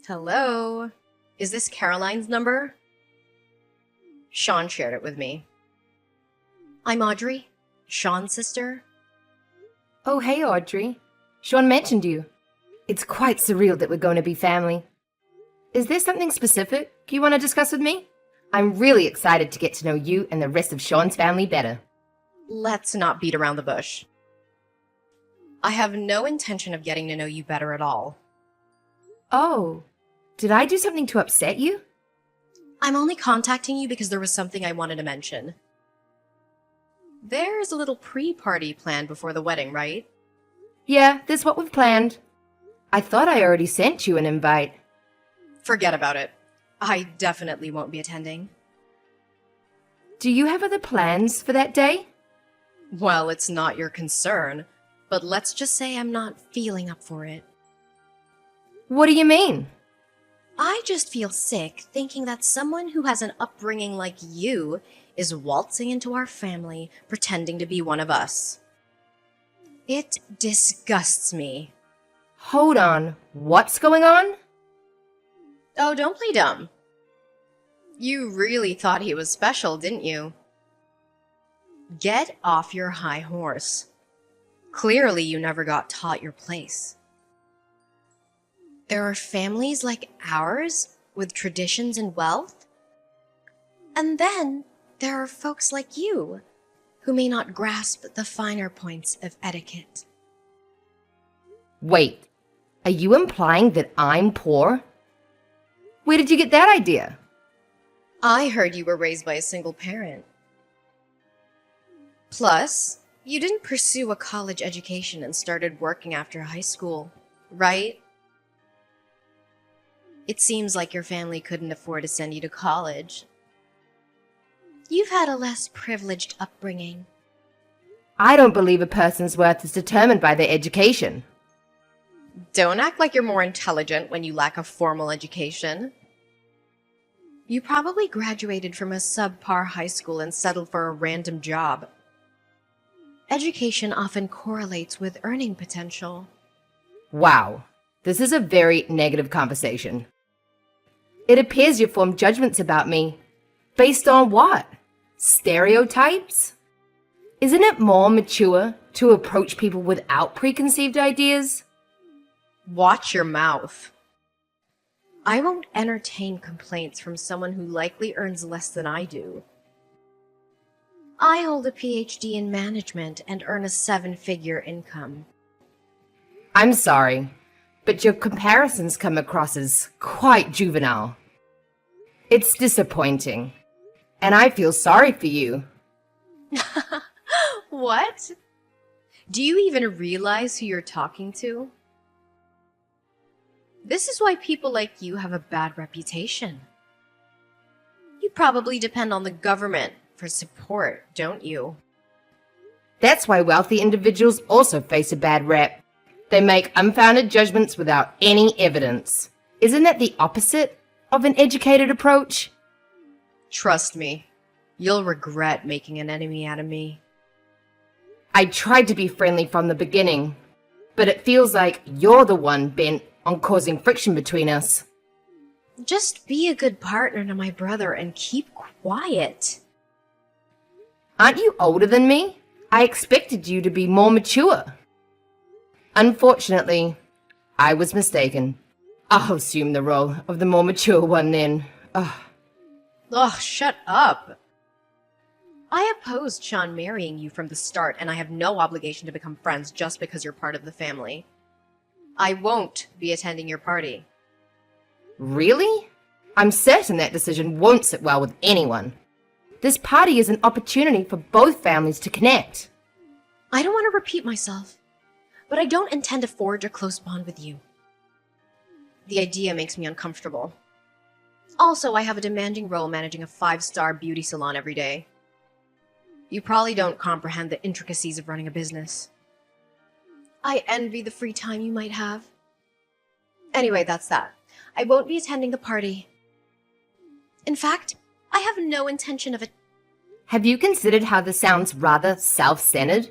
Hello? Is this Caroline's number? Sean shared it with me. I'm Audrey, Sean's sister. Oh, hey, Audrey. Sean mentioned you. It's quite surreal that we're going to be family. Is there something specific you want to discuss with me? I'm really excited to get to know you and the rest of Sean's family better. Let's not beat around the bush. I have no intention of getting to know you better at all. Oh, did I do something to upset you? I'm only contacting you because there was something I wanted to mention. There's a little pre-party planned before the wedding, right? Yeah, that's what we've planned. I thought I already sent you an invite. Forget about it. I definitely won't be attending. Do you have other plans for that day? Well, it's not your concern, but let's just say I'm not feeling up for it. What do you mean? I just feel sick thinking that someone who has an upbringing like you is waltzing into our family pretending to be one of us. It disgusts me. Hold on, what's going on? Oh, don't play dumb. You really thought he was special, didn't you? Get off your high horse. Clearly you never got taught your place. There are families like ours with traditions and wealth. And then there are folks like you who may not grasp the finer points of etiquette. Wait, are you implying that I'm poor? Where did you get that idea? I heard you were raised by a single parent. Plus, you didn't pursue a college education and started working after high school, right? It seems like your family couldn't afford to send you to college. You've had a less privileged upbringing. I don't believe a person's worth is determined by their education. Don't act like you're more intelligent when you lack a formal education. You probably graduated from a subpar high school and settled for a random job. Education often correlates with earning potential. Wow, this is a very negative conversation. It appears you formed judgments about me. Based on what? Stereotypes? Isn't it more mature to approach people without preconceived ideas? Watch your mouth. I won't entertain complaints from someone who likely earns less than I do. I hold a PhD in management and earn a 7-figure income. I'm sorry, but your comparisons come across as quite juvenile. It's disappointing, and I feel sorry for you. What? Do you even realize who you're talking to? This is why people like you have a bad reputation. You probably depend on the government for support, don't you? That's why wealthy individuals also face a bad rep. They make unfounded judgments without any evidence. Isn't that the opposite of an educated approach? Trust me, you'll regret making an enemy out of me. I tried to be friendly from the beginning, but it feels like you're the one bent on causing friction between us. Just be a good partner to my brother and keep quiet. Aren't you older than me? I expected you to be more mature. Unfortunately, I was mistaken. I'll assume the role of the more mature one then. Ugh. Ugh, shut up. I opposed Sean marrying you from the start, and I have no obligation to become friends just because you're part of the family. I won't be attending your party. Really? I'm certain that decision won't sit well with anyone. This party is an opportunity for both families to connect. I don't want to repeat myself, but I don't intend to forge a close bond with you. The idea makes me uncomfortable. Also, I have a demanding role managing a 5-star beauty salon every day. You probably don't comprehend the intricacies of running a business. I envy the free time you might have. Anyway, that's that. I won't be attending the party. In fact, I have no intention of it. Have you considered how this sounds rather self-centered?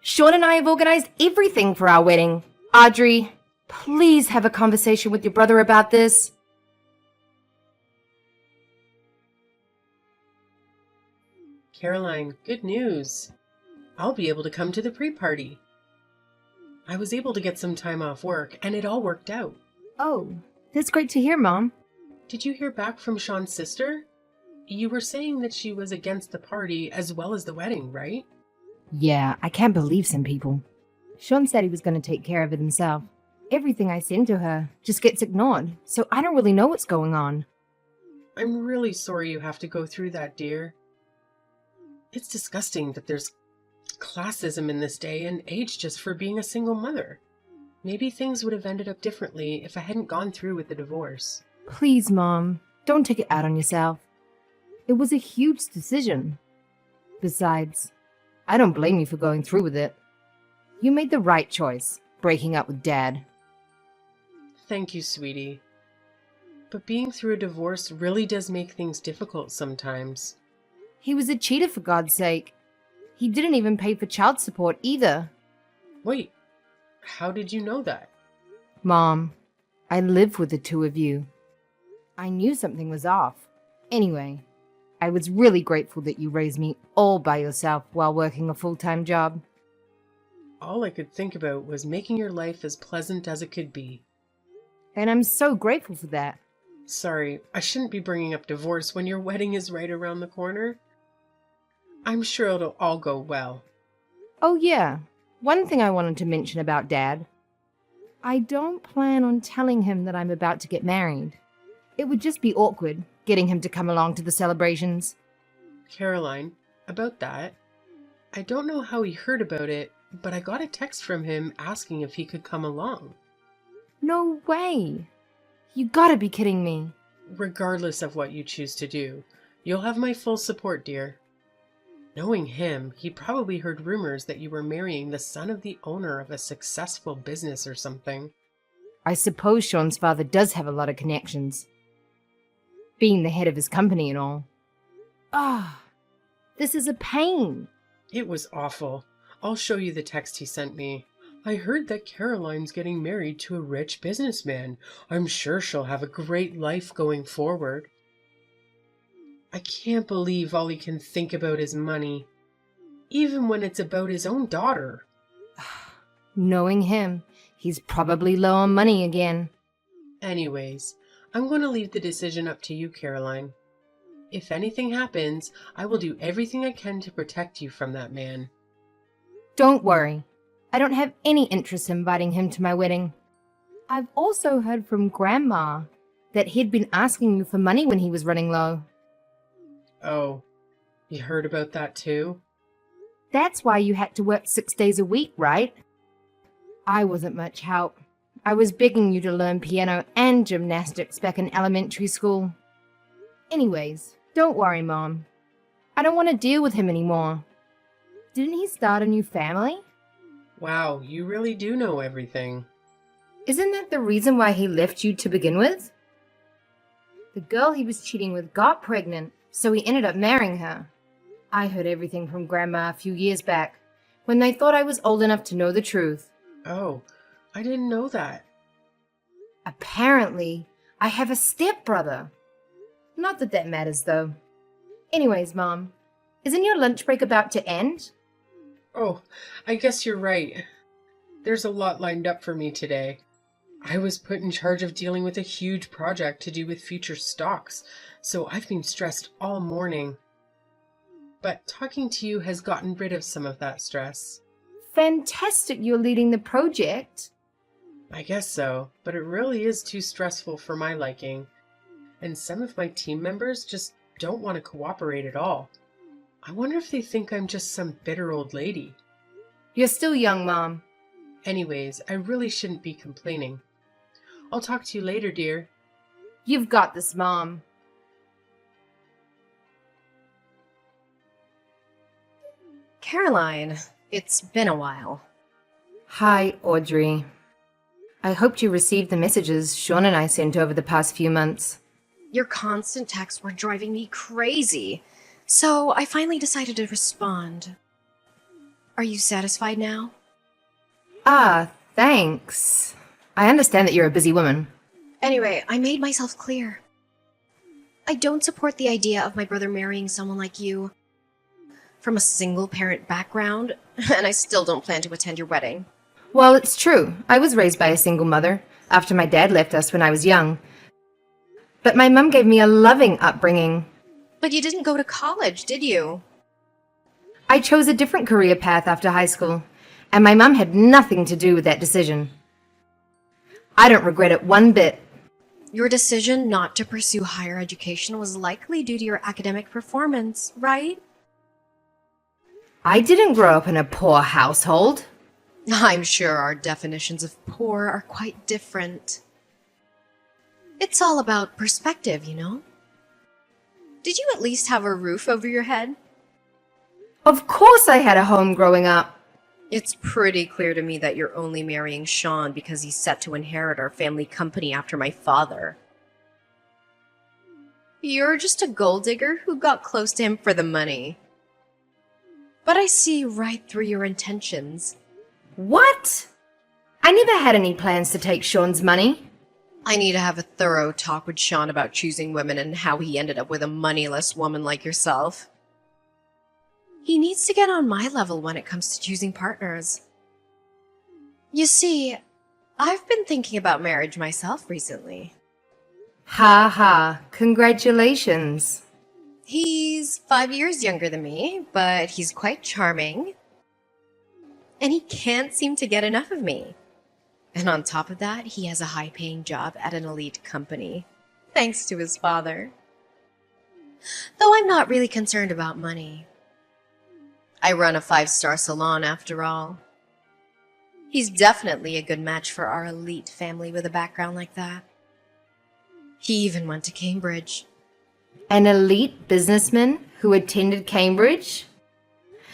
Sean and I have organized everything for our wedding. Audrey, Please have a conversation with your brother about this. Caroline, good news. I'll be able to come to the pre-party. I was able to get some time off work, and it all worked out. Oh, that's great to hear, Mom. Did you hear back from Sean's sister? You were saying that she was against the party as well as the wedding, right? Yeah, I can't believe some people. Sean said he was going to take care of it himself. Everything I send to her just gets ignored, so I don't really know what's going on. I'm really sorry you have to go through that, dear. It's disgusting that there's classism in this day and age just for being a single mother. Maybe things would have ended up differently if I hadn't gone through with the divorce. Please, Mom, don't take it out on yourself. It was a huge decision. Besides, I don't blame you for going through with it. You made the right choice, breaking up with Dad. Thank you, sweetie. But being through a divorce really does make things difficult sometimes. He was a cheater, for God's sake. He didn't even pay for child support either. Wait, how did you know that? Mom, I live with the two of you. I knew something was off. Anyway, I was really grateful that you raised me all by yourself while working a full-time job. All I could think about was making your life as pleasant as it could be. And I'm so grateful for that. Sorry, I shouldn't be bringing up divorce when your wedding is right around the corner. I'm sure it'll all go well. Oh yeah, one thing I wanted to mention about Dad. I don't plan on telling him that I'm about to get married. It would just be awkward, getting him to come along to the celebrations. Caroline, about that, I don't know how he heard about it, but I got a text from him asking if he could come along. No way! You gotta be kidding me. Regardless of what you choose to do, you'll have my full support, dear. Knowing him, he probably heard rumors that you were marrying the son of the owner of a successful business or something. I suppose Sean's father does have a lot of connections. Being the head of his company and all. Ah, this is a pain. It was awful. I'll show you the text he sent me. I heard that Caroline's getting married to a rich businessman. I'm sure she'll have a great life going forward. I can't believe all he can think about is money, even when it's about his own daughter. Knowing him, he's probably low on money again. Anyways, I'm going to leave the decision up to you, Caroline. If anything happens, I will do everything I can to protect you from that man. Don't worry. I don't have any interest in inviting him to my wedding. I've also heard from Grandma that he'd been asking you for money when he was running low. Oh, you heard about that too? That's why you had to work 6 days a week, right? I wasn't much help. I was begging you to learn piano and gymnastics back in elementary school. Anyways, don't worry, Mom. I don't want to deal with him anymore. Didn't he start a new family? Wow, you really do know everything. Isn't that the reason why he left you to begin with? The girl he was cheating with got pregnant, so he ended up marrying her. I heard everything from Grandma a few years back, when they thought I was old enough to know the truth. Oh, I didn't know that. Apparently, I have a stepbrother. Not that that matters, though. Anyways, Mom, isn't your lunch break about to end? Oh, I guess you're right. There's a lot lined up for me today. I was put in charge of dealing with a huge project to do with future stocks, so I've been stressed all morning. But talking to you has gotten rid of some of that stress. Fantastic you're leading the project. I guess so, but it really is too stressful for my liking. And some of my team members just don't want to cooperate at all. I wonder if they think I'm just some bitter old lady. You're still young, Mom. Anyways, I really shouldn't be complaining. I'll talk to you later, dear. You've got this, Mom. Caroline, it's been a while. Hi, Audrey. I hoped you received the messages Sean and I sent over the past few months. Your constant texts were driving me crazy, so I finally decided to respond. Are you satisfied now? Ah, thanks. I understand that you're a busy woman. Anyway, I made myself clear. I don't support the idea of my brother marrying someone like you from a single-parent background, and I still don't plan to attend your wedding. Well, it's true. I was raised by a single mother after my dad left us when I was young. But my mum gave me a loving upbringing. But you didn't go to college, did you? I chose a different career path after high school, and my mum had nothing to do with that decision. I don't regret it one bit. Your decision not to pursue higher education was likely due to your academic performance, right? I didn't grow up in a poor household. I'm sure our definitions of poor are quite different. It's all about perspective, you know? Did you at least have a roof over your head? Of course I had a home growing up. It's pretty clear to me that you're only marrying Sean because he's set to inherit our family company after my father. You're just a gold digger who got close to him for the money. But I see right through your intentions. What? I never had any plans to take Sean's money. I need to have a thorough talk with Sean about choosing women and how he ended up with a moneyless woman like yourself. He needs to get on my level when it comes to choosing partners. You see, I've been thinking about marriage myself recently. Ha ha, congratulations. He's 5 years younger than me, but he's quite charming. And he can't seem to get enough of me. And on top of that, he has a high-paying job at an elite company, thanks to his father. Though I'm not really concerned about money. I run a 5-star salon after all. He's definitely a good match for our elite family with a background like that. He even went to Cambridge. An elite businessman who attended Cambridge?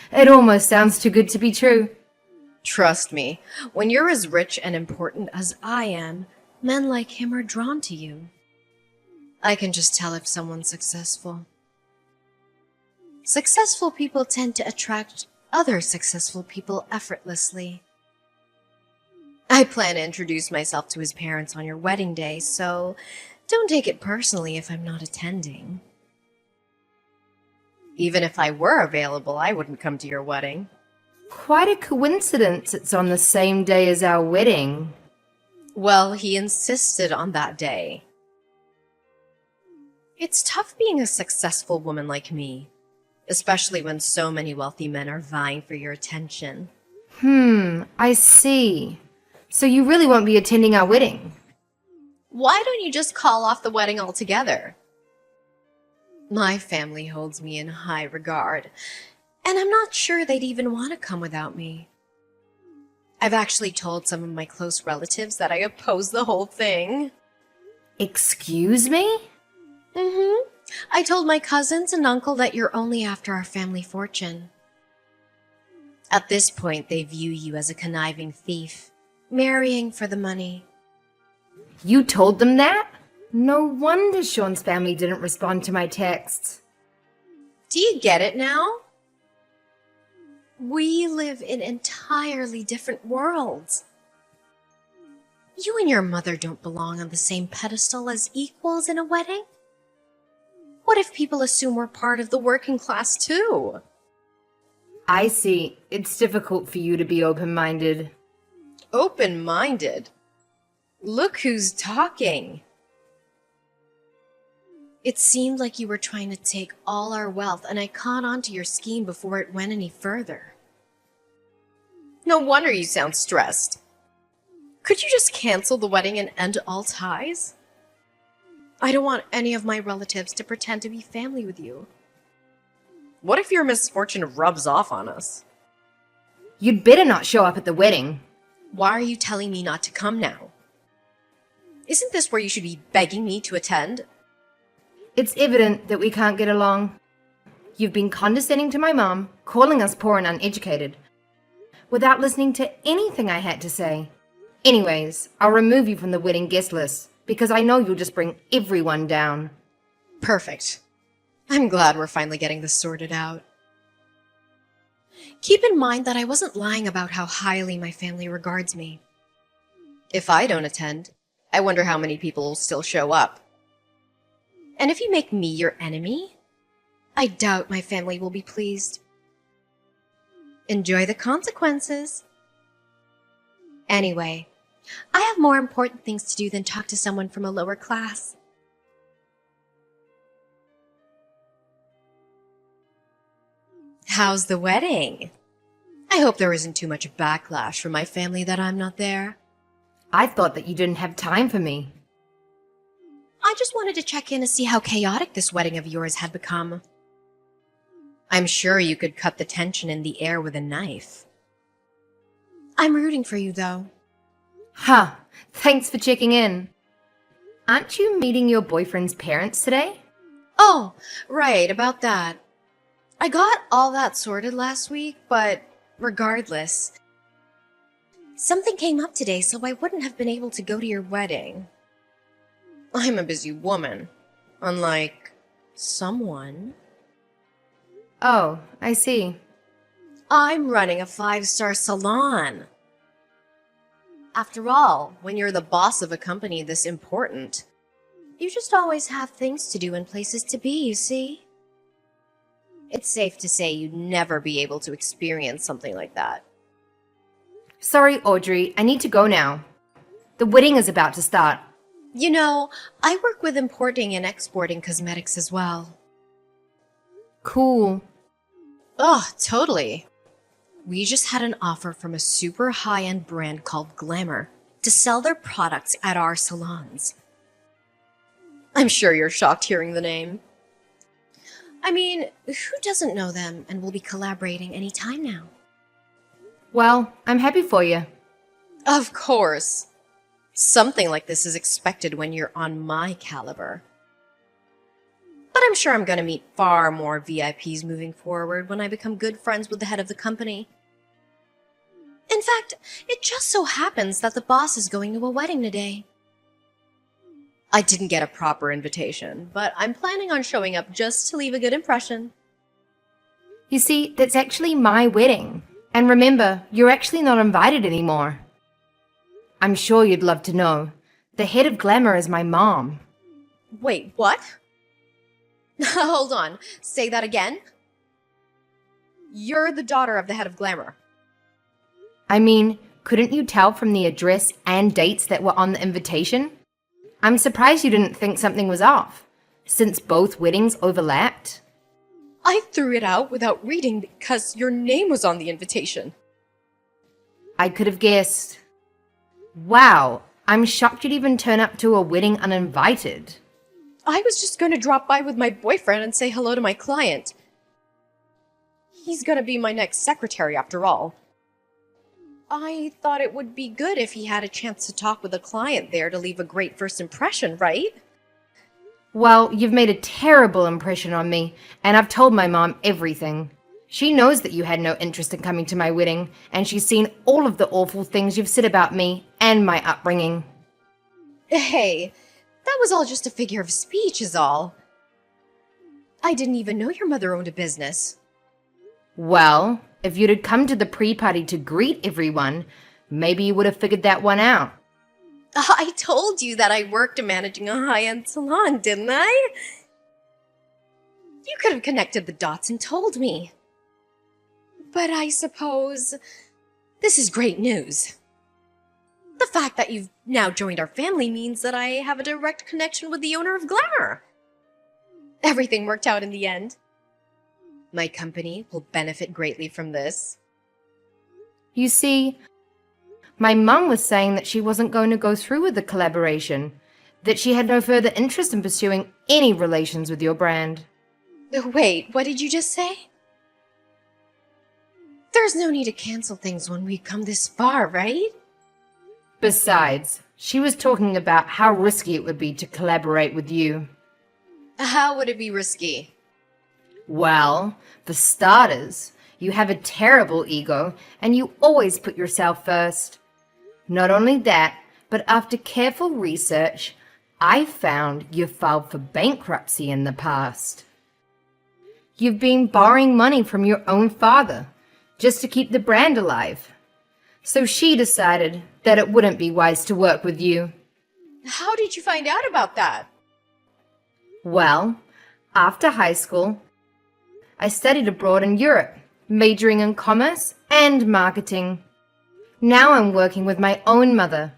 It almost sounds too good to be true. Trust me, when you're as rich and important as I am, men like him are drawn to you. I can just tell if someone's successful. Successful people tend to attract other successful people effortlessly. I plan to introduce myself to his parents on your wedding day, so don't take it personally if I'm not attending. Even if I were available, I wouldn't come to your wedding. Quite a coincidence it's on the same day as our wedding. Well, he insisted on that day. It's tough being a successful woman like me, especially when so many wealthy men are vying for your attention. I see. So you really won't be attending our wedding? Why don't you just call off the wedding altogether? My family holds me in high regard, and I'm not sure they'd even want to come without me. I've actually told some of my close relatives that I oppose the whole thing. Excuse me? I told my cousins and uncle that you're only after our family fortune. At this point, they view you as a conniving thief, marrying for the money. You told them that? No wonder Sean's family didn't respond to my texts. Do you get it now? We live in entirely different worlds. You and your mother don't belong on the same pedestal as equals in a wedding. What if people assume we're part of the working class too? I see. It's difficult for you to be open-minded. Open-minded? Look who's talking. It seemed like you were trying to take all our wealth, and I caught on to your scheme before it went any further. No wonder you sound stressed. Could you just cancel the wedding and end all ties? I don't want any of my relatives to pretend to be family with you. What if your misfortune rubs off on us? You'd better not show up at the wedding. Why are you telling me not to come now? Isn't this where you should be begging me to attend? It's evident that we can't get along. You've been condescending to my mom, calling us poor and uneducated, without listening to anything I had to say. Anyways, I'll remove you from the wedding guest list, because I know you'll just bring everyone down. Perfect. I'm glad we're finally getting this sorted out. Keep in mind that I wasn't lying about how highly my family regards me. If I don't attend, I wonder how many people will still show up. And if you make me your enemy, I doubt my family will be pleased. Enjoy the consequences. Anyway, I have more important things to do than talk to someone from a lower class. How's the wedding? I hope there isn't too much backlash from my family that I'm not there. I thought that you didn't have time for me. I just wanted to check in to see how chaotic this wedding of yours had become. I'm sure you could cut the tension in the air with a knife. I'm rooting for you, though. Huh, thanks for checking in. Aren't you meeting your boyfriend's parents today? Oh, right, about that. I got all that sorted last week, but regardless, something came up today, so I wouldn't have been able to go to your wedding. I'm a busy woman, unlike someone. Oh, I see. I'm running a 5-star salon. After all, when you're the boss of a company this important, you just always have things to do and places to be, you see? It's safe to say you'd never be able to experience something like that. Sorry, Audrey, I need to go now. The wedding is about to start. You know, I work with importing and exporting cosmetics as well. Cool. Oh, totally. We just had an offer from a super high-end brand called Glamour to sell their products at our salons. I'm sure you're shocked hearing the name. I mean, who doesn't know them and will be collaborating any time now? Well, I'm happy for you. Of course. Something like this is expected when you're on my caliber. But I'm sure I'm going to meet far more VIPs moving forward when I become good friends with the head of the company. In fact, it just so happens that the boss is going to a wedding today. I didn't get a proper invitation, but I'm planning on showing up just to leave a good impression. You see, that's actually my wedding. And remember, you're actually not invited anymore. I'm sure you'd love to know. The head of Glamour is my mom. Wait, what? Hold on, say that again? You're the daughter of the head of Glamour. I mean, couldn't you tell from the address and dates that were on the invitation? I'm surprised you didn't think something was off, since both weddings overlapped. I threw it out without reading because your name was on the invitation. I could have guessed. Wow, I'm shocked you'd even turn up to a wedding uninvited. I was just going to drop by with my boyfriend and say hello to my client. He's going to be my next secretary after all. I thought it would be good if he had a chance to talk with a client there to leave a great first impression, right? Well, you've made a terrible impression on me, and I've told my mom everything. She knows that you had no interest in coming to my wedding, and she's seen all of the awful things you've said about me and my upbringing. Hey, that was all just a figure of speech is all. I didn't even know your mother owned a business. Well, if you'd have come to the pre-party to greet everyone, maybe you would have figured that one out. I told you that I worked managing a high-end salon, didn't I? You could have connected the dots and told me. But I suppose this is great news. The fact that you've now joined our family means that I have a direct connection with the owner of Glamour. Everything worked out in the end. My company will benefit greatly from this. You see, my mum was saying that she wasn't going to go through with the collaboration, that she had no further interest in pursuing any relations with your brand. Wait, what did you just say? There's no need to cancel things when we've come this far, right? Besides, she was talking about how risky it would be to collaborate with you. How would it be risky? Well, for starters, you have a terrible ego and you always put yourself first. Not only that, but after careful research, I found you've filed for bankruptcy in the past. You've been borrowing money from your own father just to keep the brand alive. So she decided that it wouldn't be wise to work with you. How did you find out about that? Well, after high school, I studied abroad in Europe, majoring in commerce and marketing. Now I'm working with my own mother,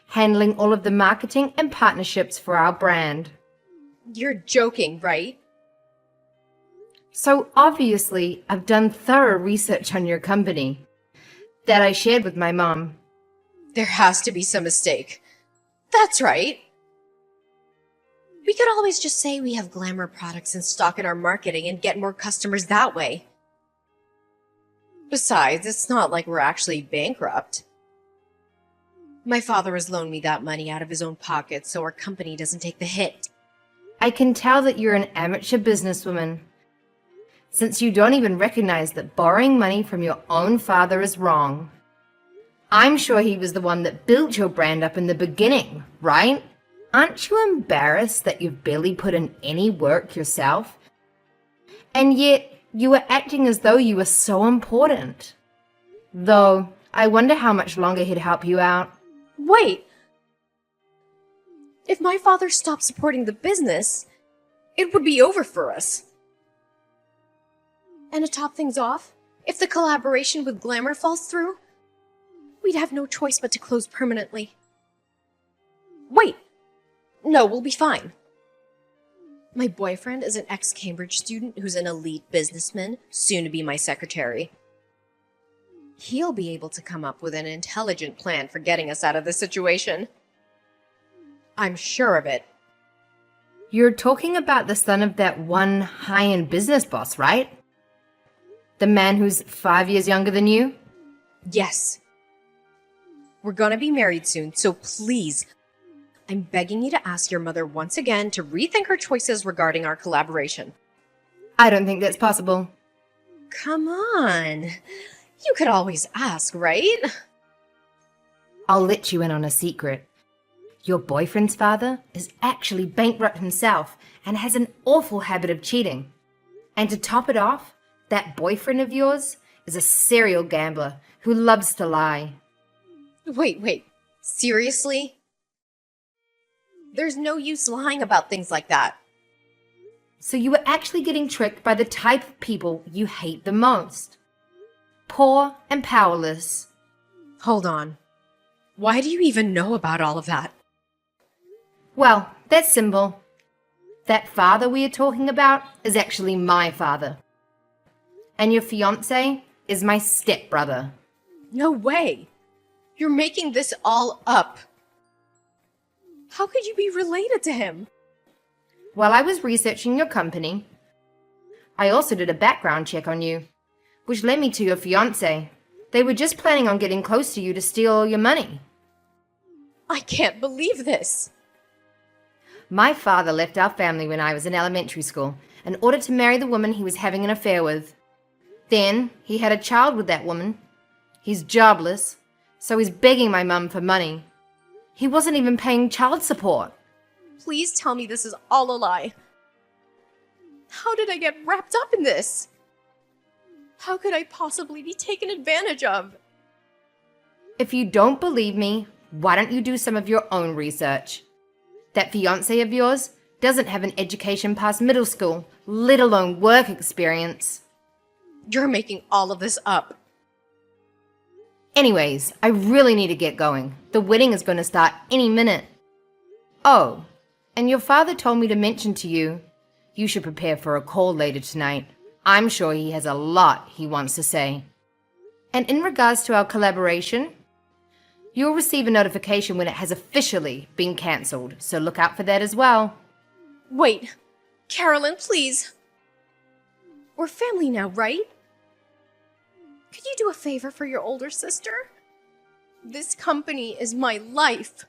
handling all of the marketing and partnerships for our brand. You're joking, right? So obviously, I've done thorough research on your company that I shared with my mom. There has to be some mistake. That's right. We could always just say we have glamour products in stock in our marketing and get more customers that way. Besides, it's not like we're actually bankrupt. My father has loaned me that money out of his own pocket so our company doesn't take the hit. I can tell that you're an amateur businesswoman, since you don't even recognize that borrowing money from your own father is wrong. I'm sure he was the one that built your brand up in the beginning, right? Aren't you embarrassed that you've barely put in any work yourself? And yet, you were acting as though you were so important. Though, I wonder how much longer he'd help you out. Wait! If my father stopped supporting the business, it would be over for us. And to top things off, if the collaboration with Glamour falls through, we'd have no choice but to close permanently. Wait! No, we'll be fine. My boyfriend is an ex-Cambridge student who's an elite businessman, soon to be my secretary. He'll be able to come up with an intelligent plan for getting us out of this situation. I'm sure of it. You're talking about the son of that one high-end business boss, right? The man who's 5 years younger than you? Yes. We're gonna be married soon, so please, I'm begging you to ask your mother once again to rethink her choices regarding our collaboration. I don't think that's possible. Come on. You could always ask, right? I'll let you in on a secret. Your boyfriend's father is actually bankrupt himself and has an awful habit of cheating. And to top it off, that boyfriend of yours is a serial gambler who loves to lie. Wait. Seriously? There's no use lying about things like that. So you were actually getting tricked by the type of people you hate the most. Poor and powerless. Hold on. Why do you even know about all of that? Well, that's simple. That father we are talking about is actually my father. And your fiancé is my stepbrother. No way! You're making this all up. How could you be related to him? While I was researching your company, I also did a background check on you, which led me to your fiancé. They were just planning on getting close to you to steal all your money. I can't believe this. My father left our family when I was in elementary school in order to marry the woman he was having an affair with. Then he had a child with that woman. He's jobless, so he's begging my mum for money. He wasn't even paying child support. Please tell me this is all a lie. How did I get wrapped up in this? How could I possibly be taken advantage of? If you don't believe me, why don't you do some of your own research? That fiancé of yours doesn't have an education past middle school, let alone work experience. You're making all of this up. Anyways, I really need to get going. The wedding is going to start any minute. Oh, and your father told me to mention to you, you should prepare for a call later tonight. I'm sure he has a lot he wants to say. And in regards to our collaboration, you'll receive a notification when it has officially been cancelled, so look out for that as well. Wait, Carolyn, please. We're family now, right? Could you do a favor for your older sister? This company is my life.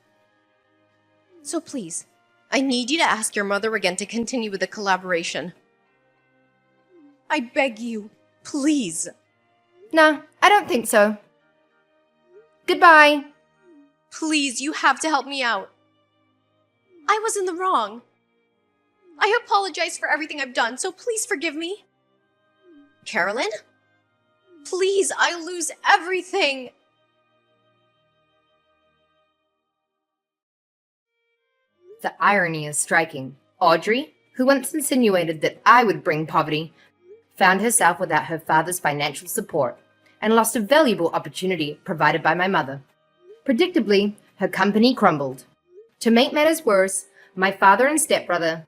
So please, I need you to ask your mother again to continue with the collaboration. I beg you, please. Nah, I don't think so. Goodbye. Please, you have to help me out. I was in the wrong. I apologize for everything I've done, so please forgive me. Carolyn? Please, I lose everything. The irony is striking. Audrey, who once insinuated that I would bring poverty, found herself without her father's financial support and lost a valuable opportunity provided by my mother. Predictably, her company crumbled. To make matters worse, my father and stepbrother,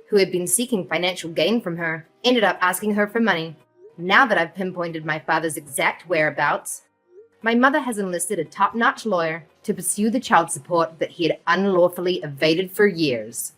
who had been seeking financial gain from her, ended up asking her for money. Now that I've pinpointed my father's exact whereabouts, my mother has enlisted a top-notch lawyer to pursue the child support that he had unlawfully evaded for years.